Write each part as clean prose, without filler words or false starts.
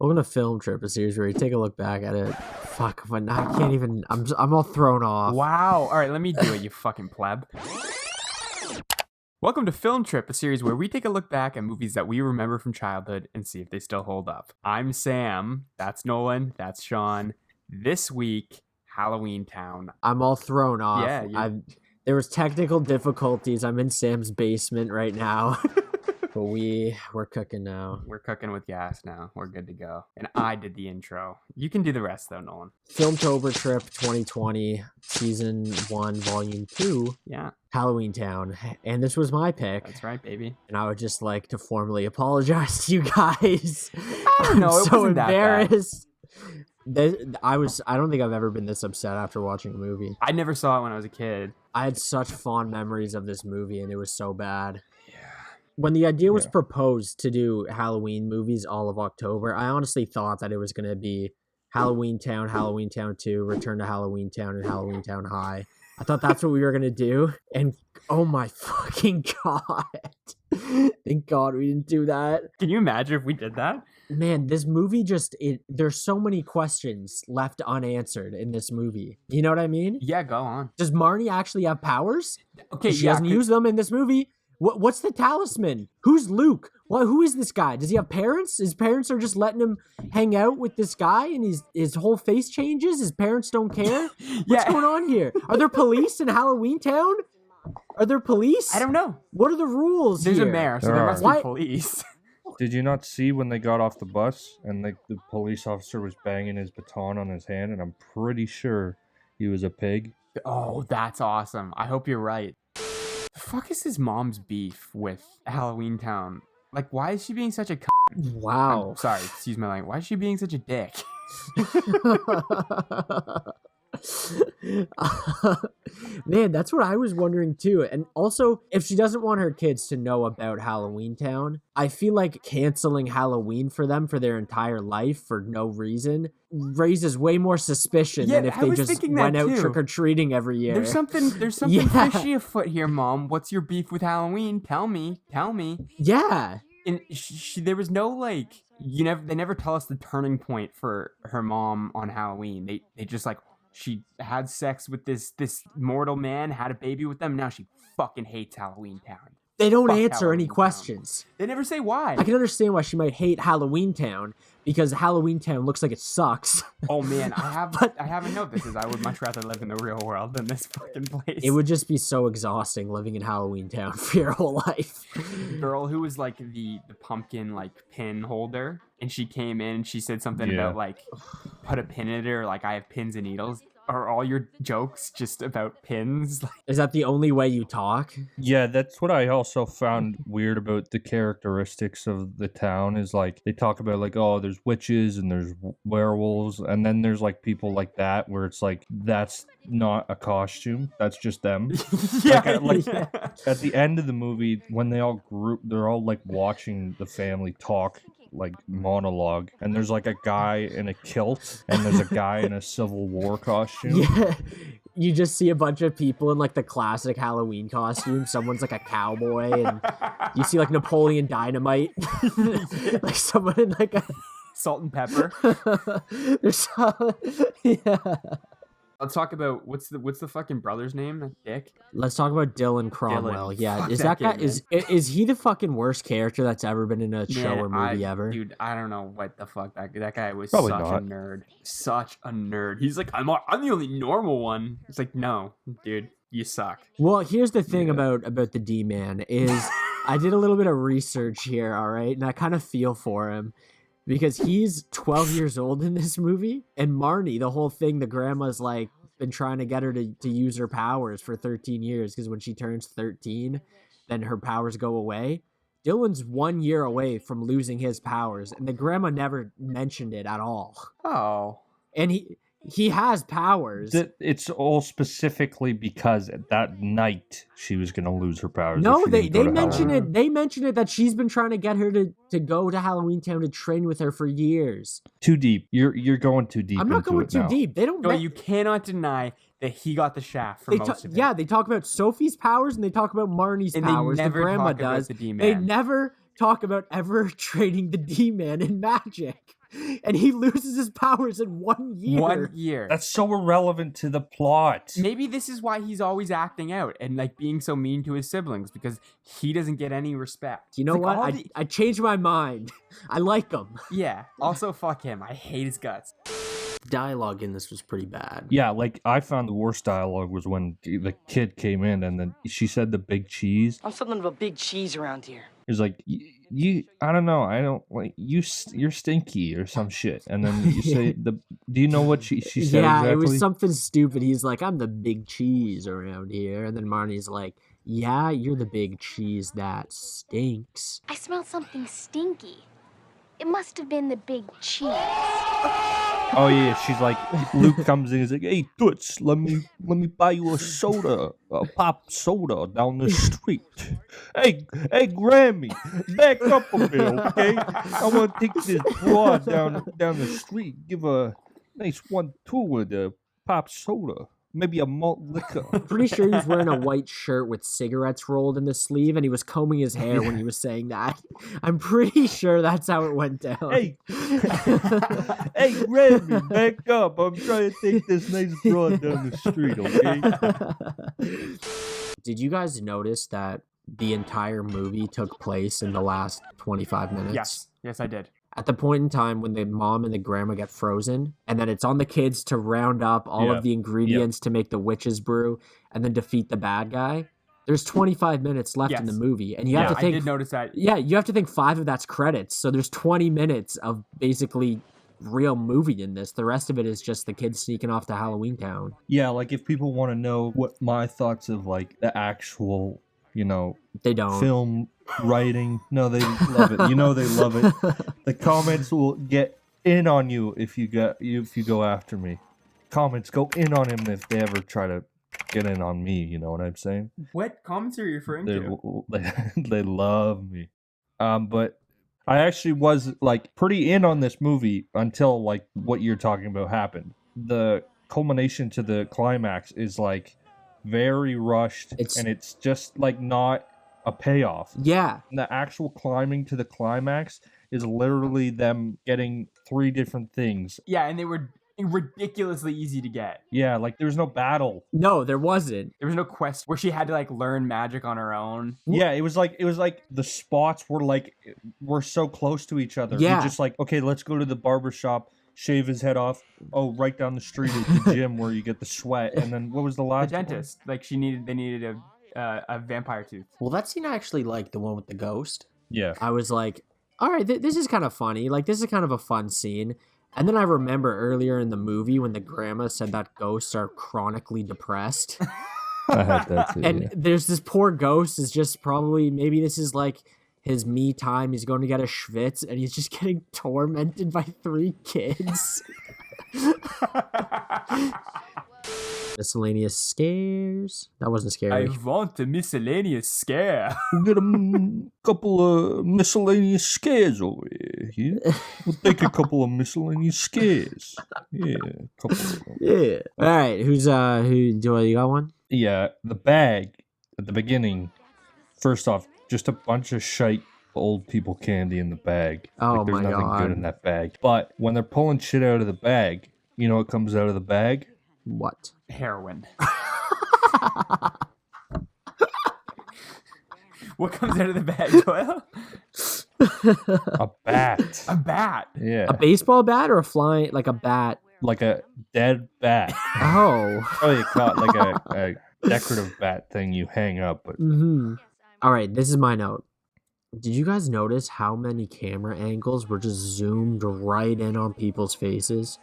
Welcome to Film Trip, a series where you take a look back at it. Fuck, but I can't even. I'm all thrown off. Wow. All right, let me do it, you fucking pleb. Welcome to Film Trip, a series where we take a look back at movies that we remember from childhood and see if they still hold up. I'm Sam. That's Nolan. That's Sean. This week, Halloweentown. I'm all thrown off. Yeah, there was technical difficulties. I'm in Sam's basement right now. But we're cooking now. We're cooking with gas now. We're good to go. And I did the intro. You can do the rest though, Nolan. Filmtober Trip 2020, Season 1, Volume 2. Yeah. Halloweentown. And this was my pick. That's right, baby. And I would just like to formally apologize to you guys. No, it so wasn't that bad. embarrassed. I don't think I've ever been this upset after watching a movie. I never saw it when I was a kid. I had such fond memories of this movie and it was so bad. When the idea was proposed to do Halloween movies all of October, I honestly thought that it was going to be Halloweentown, Halloweentown 2, Return to Halloweentown, and Halloweentown High. I thought that's what we were going to do. And oh my fucking God. Thank God we didn't do that. Can you imagine if we did that? Man, this movie there's so many questions left unanswered in this movie. You know what I mean? Yeah, go on. Does Marnie actually have powers? Okay, She doesn't use them in this movie. What's the talisman? Who's Luke? Who is this guy? Does he have parents? His parents are just letting him hang out with this guy and his whole face changes? His parents don't care? What's going on here? Are there police in Halloweentown? Are there police? I don't know. What are the rules There's here? a mayor, so there must be police. Did you not see when they got off the bus and the police officer was banging his baton on his hand, and I'm pretty sure he was a pig? Oh, that's awesome. I hope you're right. The fuck is his mom's beef with Halloweentown? Like, why is she being such a Wow. I'm sorry, excuse my language. Why is she being such a dick? Man, that's what I was wondering too. And also, if she doesn't want her kids to know about Halloweentown, I feel like canceling Halloween for them for their entire life for no reason raises way more suspicion than if they just went out trick-or-treating every year. There's something fishy afoot here, Mom. What's your beef with Halloween? Tell me. Yeah. And there was no they never tell us the turning point for her mom on Halloween. They just she had sex with this mortal man, had a baby with them. Now she fucking hates Halloweentown. They don't answer any questions. They never say why. I can understand why she might hate Halloweentown because Halloweentown looks like it sucks. Oh man, I have a note that says I would much rather live in the real world than this fucking place. It would just be so exhausting living in Halloweentown for your whole life. The girl who was the pumpkin pin holder, and she came in and she said something about put a pin in it, or I have pins and needles. Are all your jokes just about pins? Is that the only way you talk? Yeah, that's what I also found weird about the characteristics of the town is they talk about oh, there's witches and there's werewolves, and then there's people like that where it's that's not a costume, that's just them. Yeah. At the end of the movie when they all they're all watching the family talk monologue, and there's a guy in a kilt and there's a guy in a Civil War costume. Yeah, you just see a bunch of people in the classic Halloween costume. Someone's a cowboy, and you see Napoleon Dynamite. Someone in a salt and pepper. Yeah. Let's talk about what's the fucking brother's name? That dick. Let's talk about Dylan Cromwell. Dylan. Yeah, Fuck is that guy? Is he the fucking worst character that's ever been in a show or movie ever? Dude, I don't know what the fuck that guy was. Probably such not. a nerd. Such a nerd. He's I'm the only normal one. It's no, dude, you suck. Well, here's the thing about the D-Man is I did a little bit of research here, all right, and I kind of feel for him. Because he's 12 years old in this movie, and Marnie, the whole thing, the grandma's been trying to get her to use her powers for 13 years, because when she turns 13, then her powers go away. Dylan's 1 year away from losing his powers, and the grandma never mentioned it at all. Oh. And he has powers. It's all specifically because that night she was going to lose her powers. No, they mention it. They mention it that she's been trying to get her to go to Halloweentown to train with her for years. Too deep. You're going too deep. I'm not going too deep. They don't. No, you cannot deny that he got the shaft for most of it. Yeah, they talk about Sophie's powers and they talk about Marnie's powers. They never the grandma talk about does. the D-Man. They never talk about ever training the D-Man in magic. and he loses his powers in 1 year. 1 year. That's so irrelevant to the plot. Maybe this is why he's always acting out and like being so mean to his siblings, because he doesn't get any respect. You know It's like what? all I changed my mind. I like him. Yeah. Also, fuck him. I hate his guts. Dialogue in this was pretty bad. Yeah, like I found the worst dialogue was when the kid came in and then she said the big cheese. I'm something of a big cheese around here. It was like you I don't know, I don't like you're stinky or some shit. And then you say do you know what she said exactly? It was something stupid. He's like, I'm the big cheese around here. And then Marnie's like, yeah, you're the big cheese that stinks. I smelled something stinky. It must have been the big cheese. Oh yeah, she's like Luke comes in, he's like, hey Toots, let me buy you a soda, a pop soda down the street. Hey Grammy, back up a bit, okay? I wanna take this broad down the street, give a nice 1-2 with a pop soda. Maybe a malt liquor. Pretty sure he was wearing a white shirt with cigarettes rolled in the sleeve, and he was combing his hair when he was saying that. I'm pretty sure that's how it went down. Hey, Grammy, back up. I'm trying to take this nice broad down the street, okay? Did you guys notice that the entire movie took place in the last 25 minutes? Yes, I did. At the point in time when the mom and the grandma get frozen, and then it's on the kids to round up all of the ingredients to make the witch's brew and then defeat the bad guy. There's 25 minutes left in the movie, and you have to think. I did notice that. Yeah, you have to think 5 of that's credits. So there's 20 minutes of basically real movie in this. The rest of it is just the kids sneaking off to Halloweentown. Yeah, like if people want to know what my thoughts of like the actual, They don't. film writing, no, they love it. They love it. The comments will get in on you if you go after me. Comments go in on him if they ever try to get in on me. You know what I'm saying? What comments are you referring to? They love me. But I actually was like pretty in on this movie until like what you're talking about happened. The culmination to the climax is like very rushed, and it's just like not a payoff. Yeah. And the actual climbing to the climax is literally them getting 3 different things. Yeah, and they were ridiculously easy to get. Yeah, like there was no battle. No, there wasn't. There was no quest where she had to like learn magic on her own. Yeah, it was like the spots were so close to each other. Yeah. You're just like, okay, let's go to the barber shop, shave his head off. Oh, right down the street is the gym where you get the sweat. And then what was the last The dentist. one? Like they needed a vampire tooth. Well, that scene I actually liked, the one with the ghost. Yeah. I was like, all right, this is kind of funny. Like, this is kind of a fun scene. And then I remember earlier in the movie when the grandma said that ghosts are chronically depressed. I had that too. And there's this poor ghost is just probably, maybe this is like his me time. He's going to get a schwitz and he's just getting tormented by 3 kids. Miscellaneous scares. That wasn't scary. I want a miscellaneous scare. We'll get a couple of miscellaneous scares over here. We'll take a couple of miscellaneous scares. Yeah, a couple of them. Yeah. All right. Who you got one? Yeah, the bag at the beginning. First off, just a bunch of shite old people candy in the bag. Oh there's my nothing God. good in that bag. But when they're pulling shit out of the bag, you know what comes out of the bag? What? Heroin. What comes out of the bag, Doyle? A bat. A bat. Yeah. A baseball bat or a flying, like a bat? Like a dead bat. Oh. Oh, you caught like a decorative bat thing you hang up. But Mm-hmm. All right, this is my note. Did you guys notice how many camera angles were just zoomed right in on people's faces?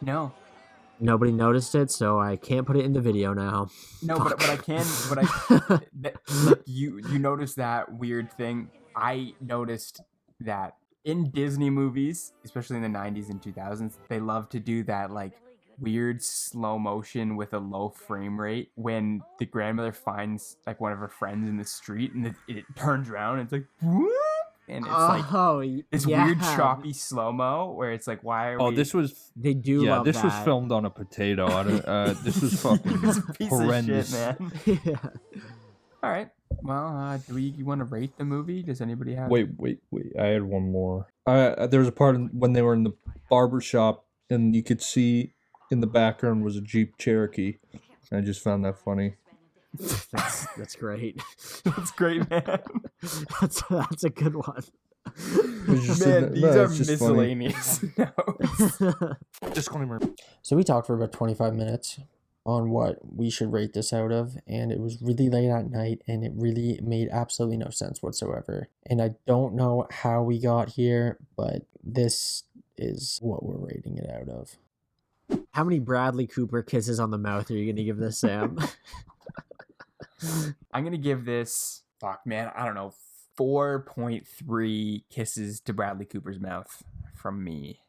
No. Nobody noticed it, so I can't put it in the video now. No, but I can. You noticed that weird thing. I noticed that in Disney movies, especially in the 90s and 2000s, they love to do that like weird slow motion with a low frame rate when the grandmother finds like one of her friends in the street and it turns around and it's like whoop, and it's like this weird choppy slow-mo where it's like, why are we... this was... They do Yeah, love this that. was filmed on a potato. This was fucking It's a piece horrendous. of shit, man. Yeah. All right. Well, do you want to rate the movie? Does anybody have... Wait. I had one more. There was a part when they were in the barber shop, and you could see in the background was a Jeep Cherokee. I just found that funny. That's great. That's great, man. That's a good one. Man, these are miscellaneous. Disclaimer. So we talked for about 25 minutes on what we should rate this out of, and it was really late at night, and it really made absolutely no sense whatsoever. And I don't know how we got here, but this is what we're rating it out of. How many Bradley Cooper kisses on the mouth are you gonna give this, Sam? I'm gonna give this, fuck man, I don't know, 4.3 kisses to Bradley Cooper's mouth from me.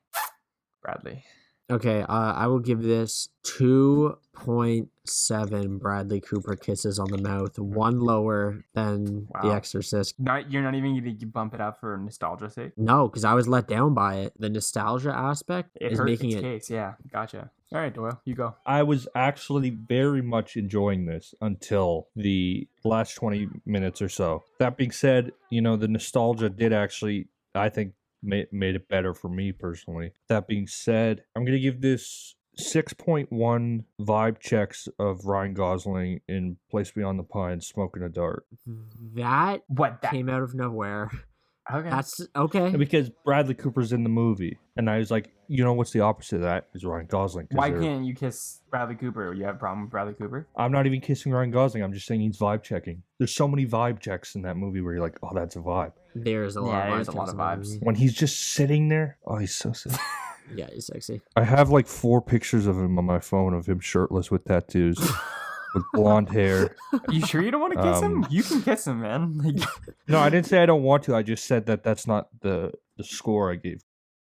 Bradley. Okay, I will give this 2.7 Bradley Cooper kisses on the mouth, one lower than The Wow. Exorcist. You're not even gonna bump it up for nostalgia's sake? No, because I was let down by it. The nostalgia aspect It is hurt making its it. case, yeah. Gotcha. All right, Doyle, you go. I was actually very much enjoying this until the last 20 minutes or so. That being said, the nostalgia did actually, I think, made it better for me personally. That being said, I'm going to give this 6.1 vibe checks of Ryan Gosling in Place Beyond the Pines smoking a dart. That What? That? came out of nowhere. Okay. That's okay. Because Bradley Cooper's in the movie. And I was like, what's the opposite of that? Is Ryan Gosling. Why can't you kiss Bradley Cooper? You have a problem with Bradley Cooper? I'm not even kissing Ryan Gosling. I'm just saying he's vibe checking. There's so many vibe checks in that movie where you're like, oh, that's a vibe. There's a lot Yeah, of there's a lot checks of in that vibes. movie. When he's just sitting there, oh, he's so sick. Yeah, he's sexy. I have like 4 pictures of him on my phone of him shirtless with tattoos, with blonde hair. You sure you don't want to kiss him? You can kiss him, man. Like, No, I didn't say I don't want to. I just said that that's not the score I gave